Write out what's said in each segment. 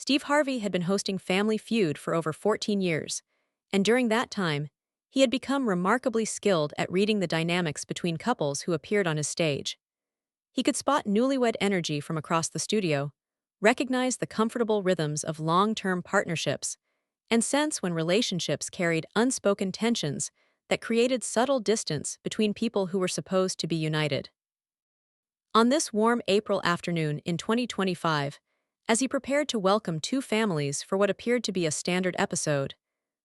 Steve Harvey had been hosting Family Feud for over 14 years, and during that time, he had become remarkably skilled at reading the dynamics between couples who appeared on his stage. He could spot newlywed energy from across the studio, recognize the comfortable rhythms of long-term partnerships, and sense when relationships carried unspoken tensions that created subtle distance between people who were supposed to be united. On this warm April afternoon in 2025, as he prepared to welcome two families for what appeared to be a standard episode,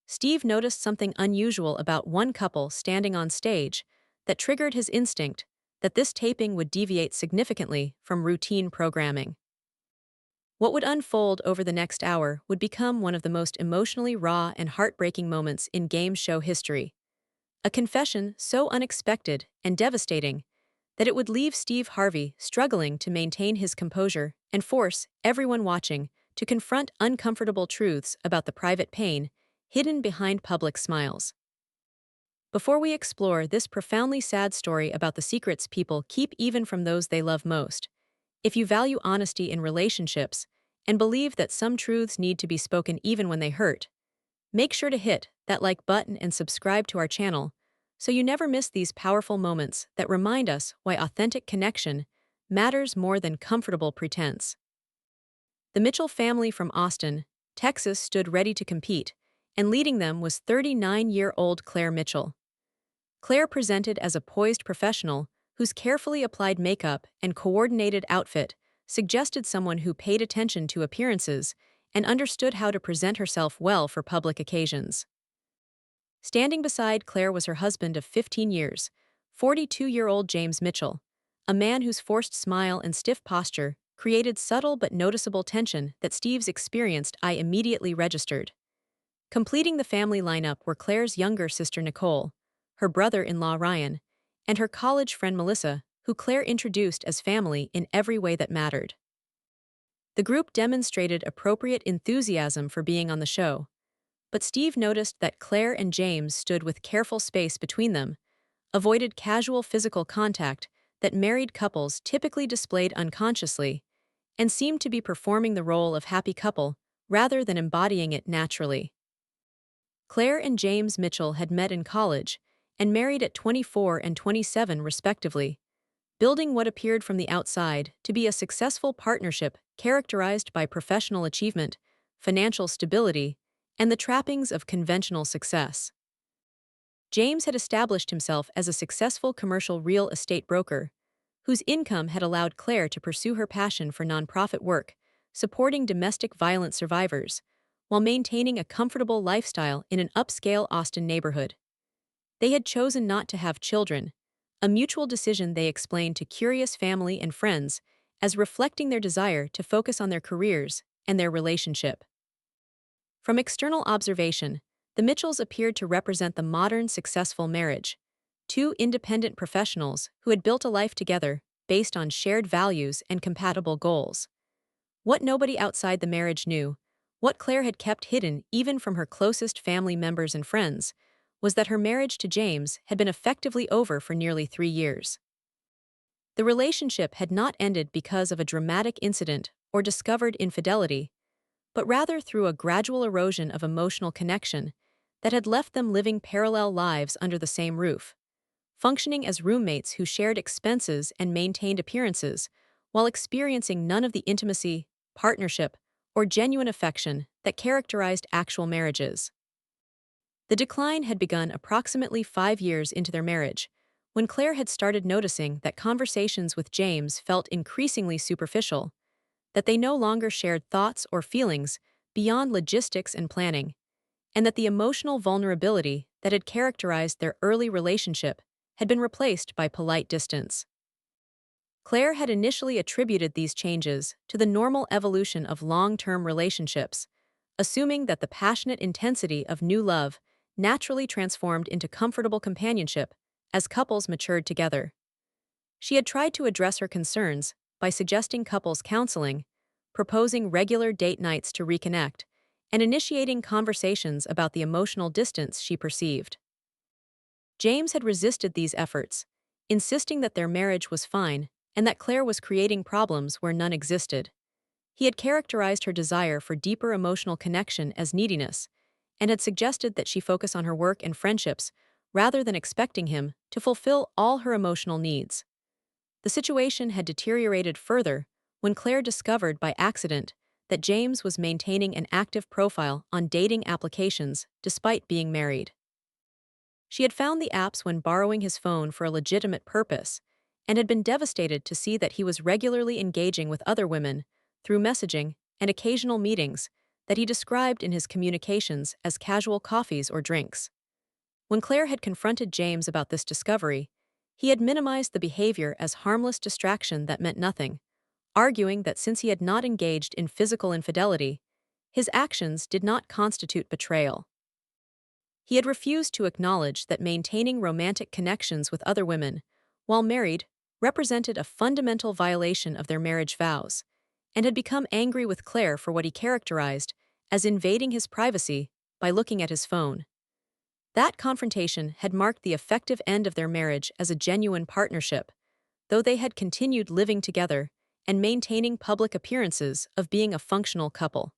Steve noticed something unusual about one couple standing on stage that triggered his instinct that this taping would deviate significantly from routine programming. What would unfold over the next hour would become one of the most emotionally raw and heartbreaking moments in game show history. A confession so unexpected and devastating that it would leave Steve Harvey struggling to maintain his composure and force everyone watching to confront uncomfortable truths about the private pain hidden behind public smiles. Before we explore this profoundly sad story about the secrets people keep even from those they love most, if you value honesty in relationships and believe that some truths need to be spoken even when they hurt, make sure to hit that like button and subscribe to our channel so you never miss these powerful moments that remind us why authentic connection matters more than comfortable pretense. The Mitchell family from Austin, Texas stood ready to compete, and leading them was 39-year-old Claire Mitchell. Claire presented as a poised professional whose carefully applied makeup and coordinated outfit suggested someone who paid attention to appearances and understood how to present herself well for public occasions. Standing beside Claire was her husband of 15 years, 42-year-old James Mitchell, a man whose forced smile and stiff posture created subtle but noticeable tension that Steve's experienced eye immediately registered. Completing the family lineup were Claire's younger sister Nicole, her brother-in-law Ryan, and her college friend Melissa, who Claire introduced as family in every way that mattered. The group demonstrated appropriate enthusiasm for being on the show, but Steve noticed that Claire and James stood with careful space between them, avoided casual physical contact that married couples typically displayed unconsciously, and seemed to be performing the role of happy couple rather than embodying it naturally. Claire and James Mitchell had met in college and married at 24 and 27 respectively, building what appeared from the outside to be a successful partnership characterized by professional achievement, financial stability, and the trappings of conventional success. James had established himself as a successful commercial real estate broker, whose income had allowed Claire to pursue her passion for nonprofit work, supporting domestic violence survivors, while maintaining a comfortable lifestyle in an upscale Austin neighborhood. They had chosen not to have children, a mutual decision they explained to curious family and friends as reflecting their desire to focus on their careers and their relationship. From external observation, the Mitchells appeared to represent the modern successful marriage, two independent professionals who had built a life together based on shared values and compatible goals. What nobody outside the marriage knew, what Claire had kept hidden even from her closest family members and friends, was that her marriage to James had been effectively over for nearly 3 years. The relationship had not ended because of a dramatic incident or discovered infidelity, but rather through a gradual erosion of emotional connection that had left them living parallel lives under the same roof, functioning as roommates who shared expenses and maintained appearances, while experiencing none of the intimacy, partnership, or genuine affection that characterized actual marriages. The decline had begun approximately 5 years into their marriage, when Claire had started noticing that conversations with James felt increasingly superficial, that they no longer shared thoughts or feelings beyond logistics and planning, and that the emotional vulnerability that had characterized their early relationship had been replaced by polite distance. Claire had initially attributed these changes to the normal evolution of long-term relationships, assuming that the passionate intensity of new love naturally transformed into comfortable companionship as couples matured together. She had tried to address her concerns by suggesting couples counseling, proposing regular date nights to reconnect, and initiating conversations about the emotional distance she perceived. James had resisted these efforts, insisting that their marriage was fine and that Claire was creating problems where none existed. He had characterized her desire for deeper emotional connection as neediness, and had suggested that she focus on her work and friendships rather than expecting him to fulfill all her emotional needs. The situation had deteriorated further when Claire discovered by accident that James was maintaining an active profile on dating applications despite being married. She had found the apps when borrowing his phone for a legitimate purpose and had been devastated to see that he was regularly engaging with other women through messaging and occasional meetings that he described in his communications as casual coffees or drinks. When Claire had confronted James about this discovery, he had minimized the behavior as harmless distraction that meant nothing, arguing that since he had not engaged in physical infidelity, his actions did not constitute betrayal. He had refused to acknowledge that maintaining romantic connections with other women, while married, represented a fundamental violation of their marriage vows, and had become angry with Claire for what he characterized as invading his privacy by looking at his phone. That confrontation had marked the effective end of their marriage as a genuine partnership, though they had continued living together and maintaining public appearances of being a functional couple.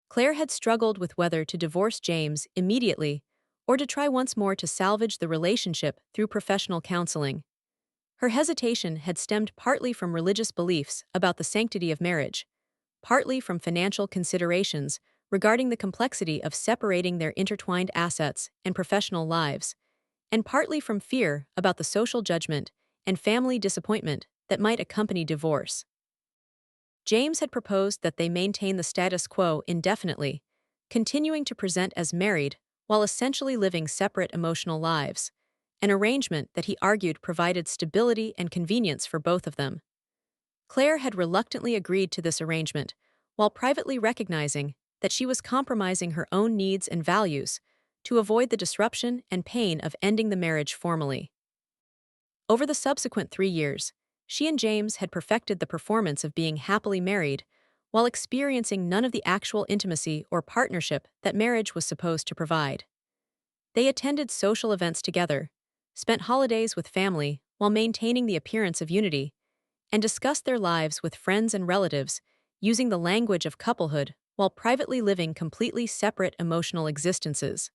Claire had struggled with whether to divorce James immediately or to try once more to salvage the relationship through professional counseling. Her hesitation had stemmed partly from religious beliefs about the sanctity of marriage, partly from financial considerations regarding the complexity of separating their intertwined assets and professional lives, and partly from fear about the social judgment and family disappointment that might accompany divorce. James had proposed that they maintain the status quo indefinitely, continuing to present as married while essentially living separate emotional lives, an arrangement that he argued provided stability and convenience for both of them. Claire had reluctantly agreed to this arrangement, while privately recognizing that she was compromising her own needs and values to avoid the disruption and pain of ending the marriage formally. Over the subsequent 3 years, she and James had perfected the performance of being happily married while experiencing none of the actual intimacy or partnership that marriage was supposed to provide. They attended social events together, spent holidays with family while maintaining the appearance of unity, and discussed their lives with friends and relatives using the language of couplehood while privately living completely separate emotional existences.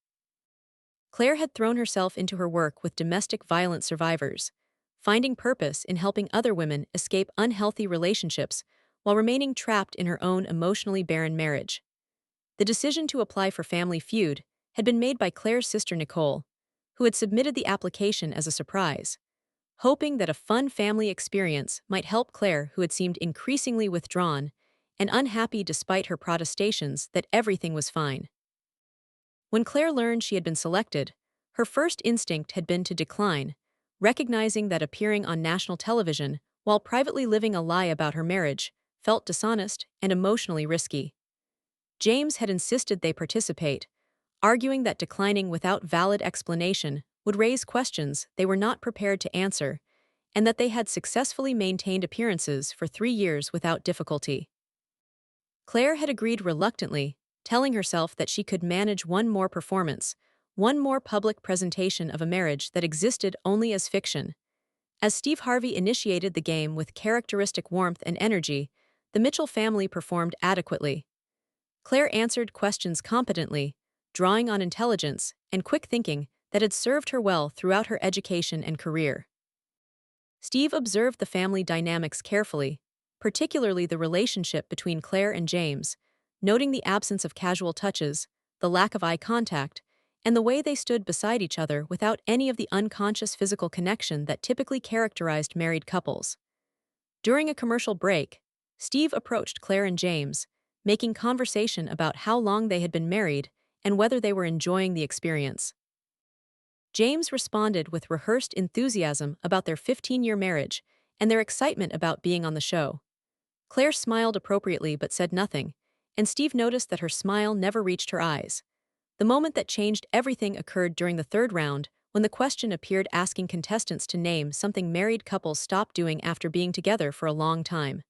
Claire had thrown herself into her work with domestic violence survivors, finding purpose in helping other women escape unhealthy relationships while remaining trapped in her own emotionally barren marriage. The decision to apply for Family Feud had been made by Claire's sister Nicole, who had submitted the application as a surprise, hoping that a fun family experience might help Claire, who had seemed increasingly withdrawn and unhappy despite her protestations that everything was fine. When Claire learned she had been selected, her first instinct had been to decline, recognizing that appearing on national television while privately living a lie about her marriage felt dishonest and emotionally risky. James had insisted they participate, arguing that declining without valid explanation would raise questions they were not prepared to answer, and that they had successfully maintained appearances for 3 years without difficulty. Claire had agreed reluctantly, telling herself that she could manage one more performance, one more public presentation of a marriage that existed only as fiction. As Steve Harvey initiated the game with characteristic warmth and energy, the Mitchell family performed adequately. Claire answered questions competently, drawing on intelligence and quick thinking that had served her well throughout her education and career. Steve observed the family dynamics carefully, particularly the relationship between Claire and James, noting the absence of casual touches, the lack of eye contact, and the way they stood beside each other without any of the unconscious physical connection that typically characterized married couples. During a commercial break, Steve approached Claire and James, making conversation about how long they had been married and whether they were enjoying the experience. James responded with rehearsed enthusiasm about their 15-year marriage and their excitement about being on the show. Claire smiled appropriately but said nothing, and Steve noticed that her smile never reached her eyes. The moment that changed everything occurred during the third round, when the question appeared asking contestants to name something married couples stopped doing after being together for a long time.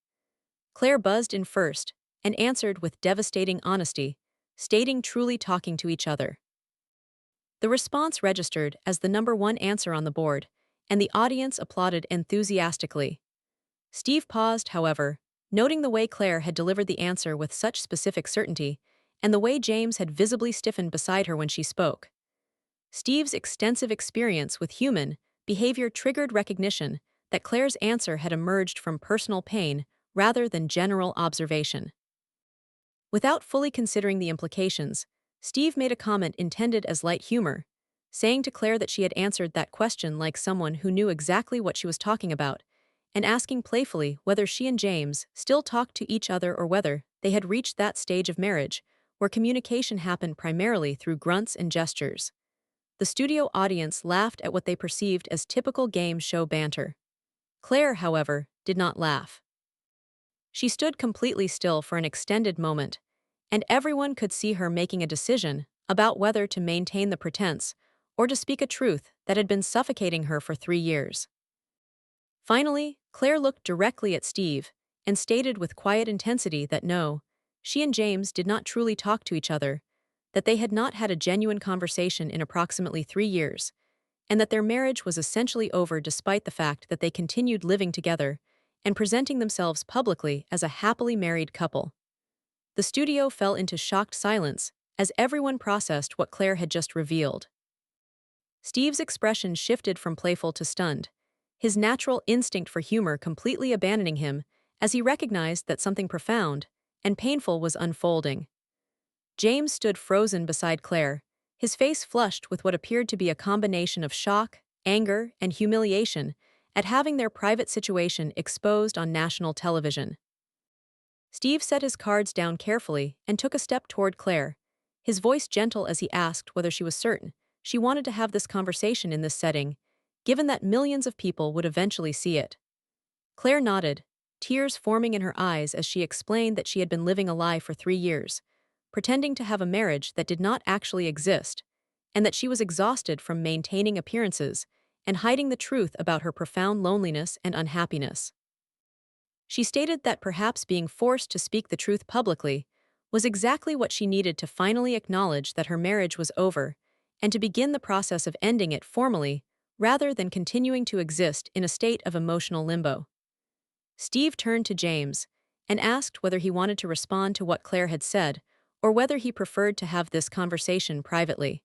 Claire buzzed in first and answered with devastating honesty, stating truly talking to each other. The response registered as the number one answer on the board, and the audience applauded enthusiastically. Steve paused, however, noting the way Claire had delivered the answer with such specific certainty, and the way James had visibly stiffened beside her when she spoke. Steve's extensive experience with human behavior triggered recognition that Claire's answer had emerged from personal pain rather than general observation. Without fully considering the implications, Steve made a comment intended as light humor, saying to Claire that she had answered that question like someone who knew exactly what she was talking about, and asking playfully whether she and James still talked to each other or whether they had reached that stage of marriage where communication happened primarily through grunts and gestures. The studio audience laughed at what they perceived as typical game show banter. Claire, however, did not laugh. She stood completely still for an extended moment, and everyone could see her making a decision about whether to maintain the pretense or to speak a truth that had been suffocating her for 3 years. Finally, Claire looked directly at Steve and stated with quiet intensity that no, she and James did not truly talk to each other, that they had not had a genuine conversation in approximately 3 years, and that their marriage was essentially over despite the fact that they continued living together and presenting themselves publicly as a happily married couple. The studio fell into shocked silence as everyone processed what Claire had just revealed. Steve's expression shifted from playful to stunned, his natural instinct for humor completely abandoning him as he recognized that something profound and painful was unfolding. James stood frozen beside Claire, his face flushed with what appeared to be a combination of shock, anger, and humiliation at having their private situation exposed on national television. Steve set his cards down carefully and took a step toward Claire, his voice gentle as he asked whether she was certain she wanted to have this conversation in this setting, given that millions of people would eventually see it. Claire nodded, tears forming in her eyes as she explained that she had been living a lie for 3 years, pretending to have a marriage that did not actually exist, and that she was exhausted from maintaining appearances and hiding the truth about her profound loneliness and unhappiness. She stated that perhaps being forced to speak the truth publicly was exactly what she needed to finally acknowledge that her marriage was over and to begin the process of ending it formally rather than continuing to exist in a state of emotional limbo. Steve turned to James and asked whether he wanted to respond to what Claire had said or whether he preferred to have this conversation privately.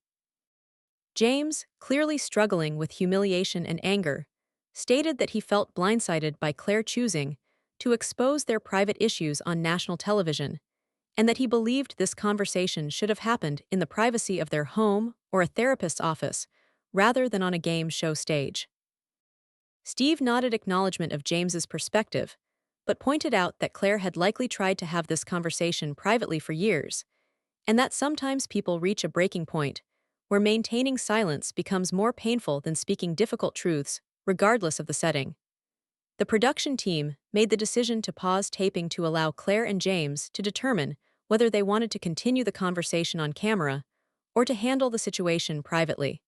James, clearly struggling with humiliation and anger, stated that he felt blindsided by Claire choosing to expose their private issues on national television, and that he believed this conversation should have happened in the privacy of their home or a therapist's office, rather than on a game show stage. Steve nodded acknowledgement of James's perspective, but pointed out that Claire had likely tried to have this conversation privately for years, and that sometimes people reach a breaking point where maintaining silence becomes more painful than speaking difficult truths, regardless of the setting. The production team made the decision to pause taping to allow Claire and James to determine whether they wanted to continue the conversation on camera or to handle the situation privately.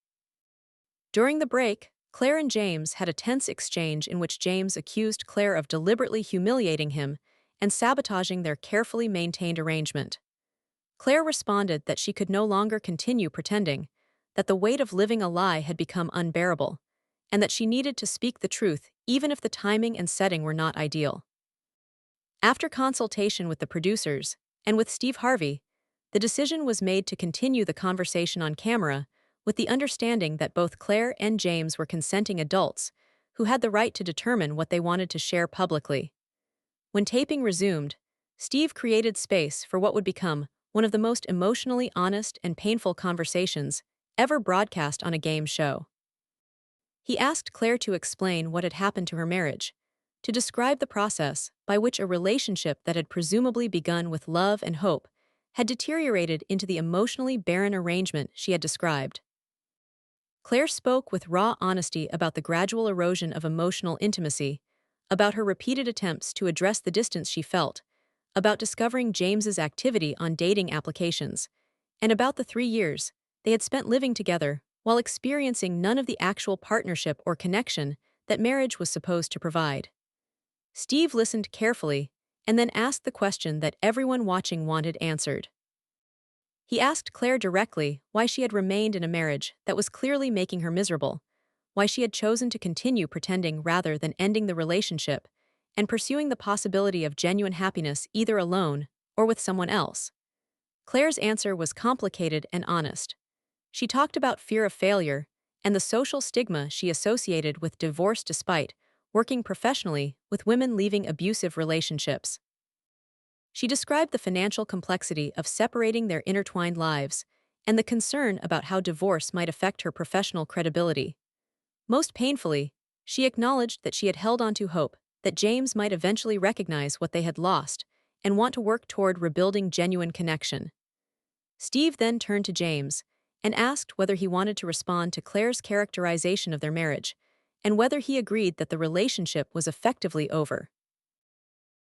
During the break, Claire and James had a tense exchange in which James accused Claire of deliberately humiliating him and sabotaging their carefully maintained arrangement. Claire responded that she could no longer continue pretending, that the weight of living a lie had become unbearable, and that she needed to speak the truth even if the timing and setting were not ideal. After consultation with the producers and with Steve Harvey, the decision was made to continue the conversation on camera with the understanding that both Claire and James were consenting adults who had the right to determine what they wanted to share publicly. When taping resumed, Steve created space for what would become one of the most emotionally honest and painful conversations ever broadcast on a game show. He asked Claire to explain what had happened to her marriage, to describe the process by which a relationship that had presumably begun with love and hope had deteriorated into the emotionally barren arrangement she had described. Claire spoke with raw honesty about the gradual erosion of emotional intimacy, about her repeated attempts to address the distance she felt, about discovering James's activity on dating applications, and about the 3 years they had spent living together while experiencing none of the actual partnership or connection that marriage was supposed to provide. Steve listened carefully and then asked the question that everyone watching wanted answered. He asked Claire directly why she had remained in a marriage that was clearly making her miserable, why she had chosen to continue pretending rather than ending the relationship, and pursuing the possibility of genuine happiness either alone or with someone else. Claire's answer was complicated and honest. She talked about fear of failure and the social stigma she associated with divorce despite working professionally with women leaving abusive relationships. She described the financial complexity of separating their intertwined lives and the concern about how divorce might affect her professional credibility. Most painfully, she acknowledged that she had held on to hope that James might eventually recognize what they had lost and want to work toward rebuilding genuine connection. Steve then turned to James and asked whether he wanted to respond to Claire's characterization of their marriage and whether he agreed that the relationship was effectively over.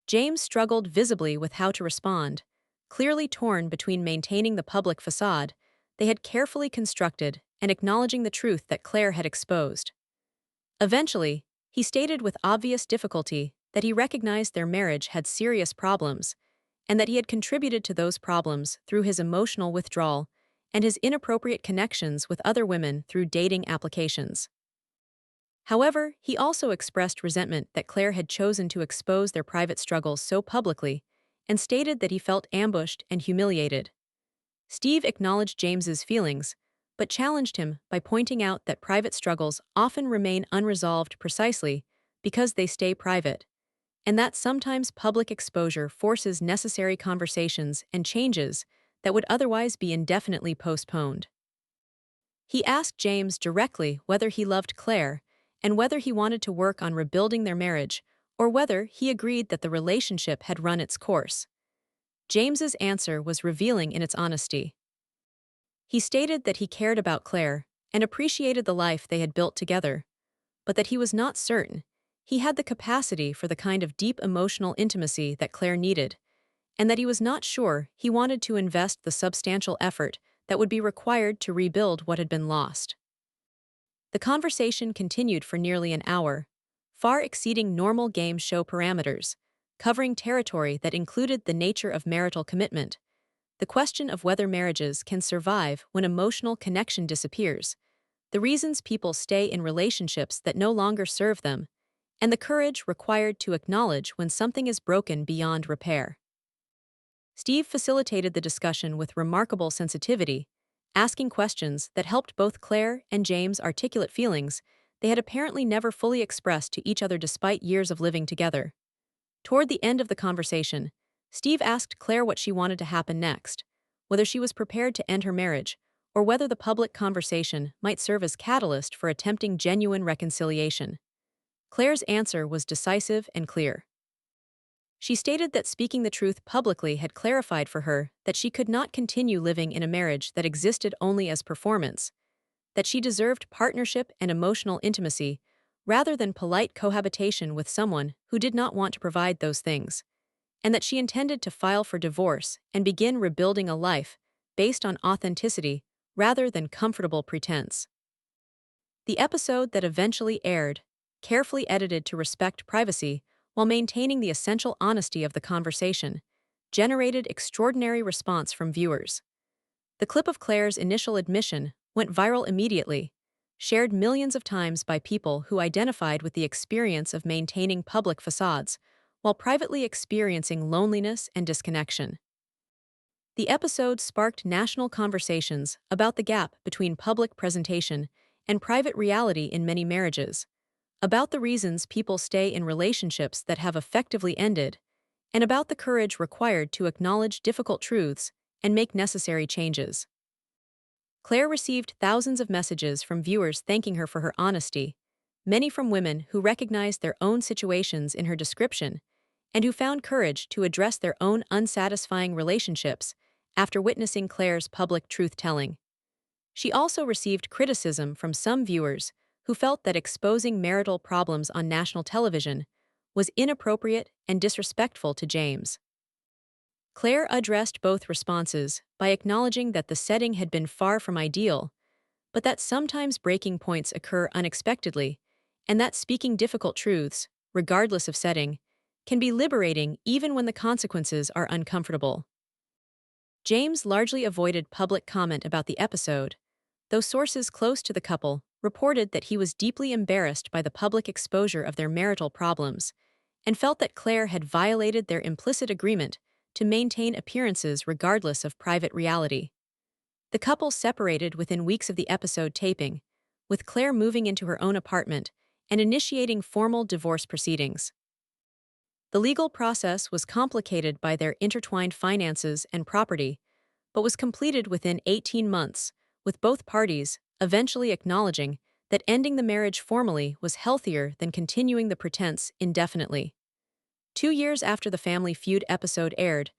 James struggled visibly with how to respond, clearly torn between maintaining the public facade they had carefully constructed and acknowledging the truth that Claire had exposed. Eventually, he stated with obvious difficulty that he recognized their marriage had serious problems and that he had contributed to those problems through his emotional withdrawal and his inappropriate connections with other women through dating applications. However, he also expressed resentment that Claire had chosen to expose their private struggles so publicly and stated that he felt ambushed and humiliated. Steve acknowledged James's feelings, but challenged him by pointing out that private struggles often remain unresolved precisely because they stay private, and that sometimes public exposure forces necessary conversations and changes that would otherwise be indefinitely postponed. He asked James directly whether he loved Claire and whether he wanted to work on rebuilding their marriage or whether he agreed that the relationship had run its course. James's answer was revealing in its honesty. He stated that he cared about Claire and appreciated the life they had built together, but that he was not certain he had the capacity for the kind of deep emotional intimacy that Claire needed, and that he was not sure he wanted to invest the substantial effort that would be required to rebuild what had been lost. The conversation continued for nearly an hour, far exceeding normal game show parameters, covering territory that included the nature of marital commitment, the question of whether marriages can survive when emotional connection disappears, the reasons people stay in relationships that no longer serve them, and the courage required to acknowledge when something is broken beyond repair. Steve facilitated the discussion with remarkable sensitivity, asking questions that helped both Claire and James articulate feelings they had apparently never fully expressed to each other despite years of living together. Toward the end of the conversation, Steve asked Claire what she wanted to happen next, whether she was prepared to end her marriage, or whether the public conversation might serve as catalyst for attempting genuine reconciliation. Claire's answer was decisive and clear. She stated that speaking the truth publicly had clarified for her that she could not continue living in a marriage that existed only as performance, that she deserved partnership and emotional intimacy rather than polite cohabitation with someone who did not want to provide those things, and that she intended to file for divorce and begin rebuilding a life based on authenticity rather than comfortable pretense. The episode that eventually aired, carefully edited to respect privacy while maintaining the essential honesty of the conversation, generated extraordinary response from viewers. The clip of Claire's initial admission went viral immediately, shared millions of times by people who identified with the experience of maintaining public facades while privately experiencing loneliness and disconnection. The episode sparked national conversations about the gap between public presentation and private reality in many marriages, about the reasons people stay in relationships that have effectively ended, and about the courage required to acknowledge difficult truths and make necessary changes. Claire received thousands of messages from viewers thanking her for her honesty, many from women who recognized their own situations in her description and who found courage to address their own unsatisfying relationships after witnessing Claire's public truth-telling. She also received criticism from some viewers who felt that exposing marital problems on national television was inappropriate and disrespectful to James. Claire addressed both responses by acknowledging that the setting had been far from ideal, but that sometimes breaking points occur unexpectedly, and that speaking difficult truths, regardless of setting, can be liberating even when the consequences are uncomfortable. James largely avoided public comment about the episode, though sources close to the couple reported that he was deeply embarrassed by the public exposure of their marital problems, and felt that Claire had violated their implicit agreement to maintain appearances regardless of private reality. The couple separated within weeks of the episode taping, with Claire moving into her own apartment and initiating formal divorce proceedings. The legal process was complicated by their intertwined finances and property, but was completed within 18 months, with both parties eventually acknowledging that ending the marriage formally was healthier than continuing the pretense indefinitely. 2 years after the Family Feud episode aired,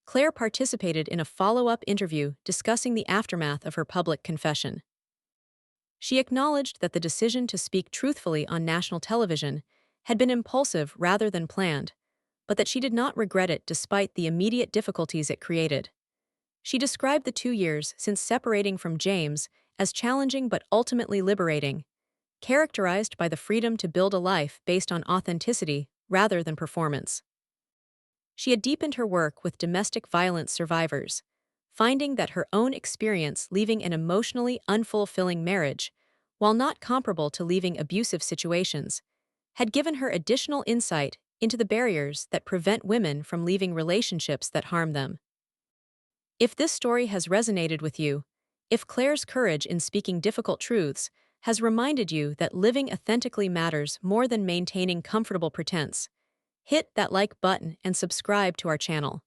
Claire participated in a follow-up interview discussing the aftermath of her public confession. She acknowledged that the decision to speak truthfully on national television had been impulsive rather than planned, but that she did not regret it despite the immediate difficulties it created. She described the 2 years since separating from James as challenging but ultimately liberating, characterized by the freedom to build a life based on authenticity rather than performance. She had deepened her work with domestic violence survivors, finding that her own experience leaving an emotionally unfulfilling marriage, while not comparable to leaving abusive situations, had given her additional insight into the barriers that prevent women from leaving relationships that harm them. If this story has resonated with you, if Claire's courage in speaking difficult truths has reminded you that living authentically matters more than maintaining comfortable pretense, hit that like button and subscribe to our channel.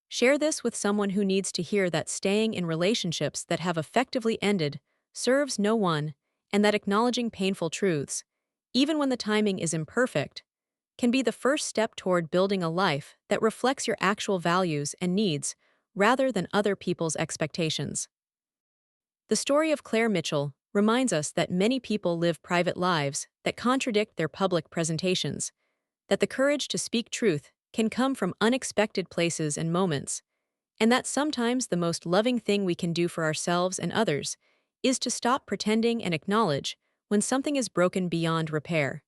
Share this with someone who needs to hear that staying in relationships that have effectively ended serves no one, and that acknowledging painful truths, even when the timing is imperfect, can be the first step toward building a life that reflects your actual values and needs rather than other people's expectations. The story of Claire Mitchell reminds us that many people live private lives that contradict their public presentations, that the courage to speak truth can come from unexpected places and moments, and that sometimes the most loving thing we can do for ourselves and others is to stop pretending and acknowledge when something is broken beyond repair.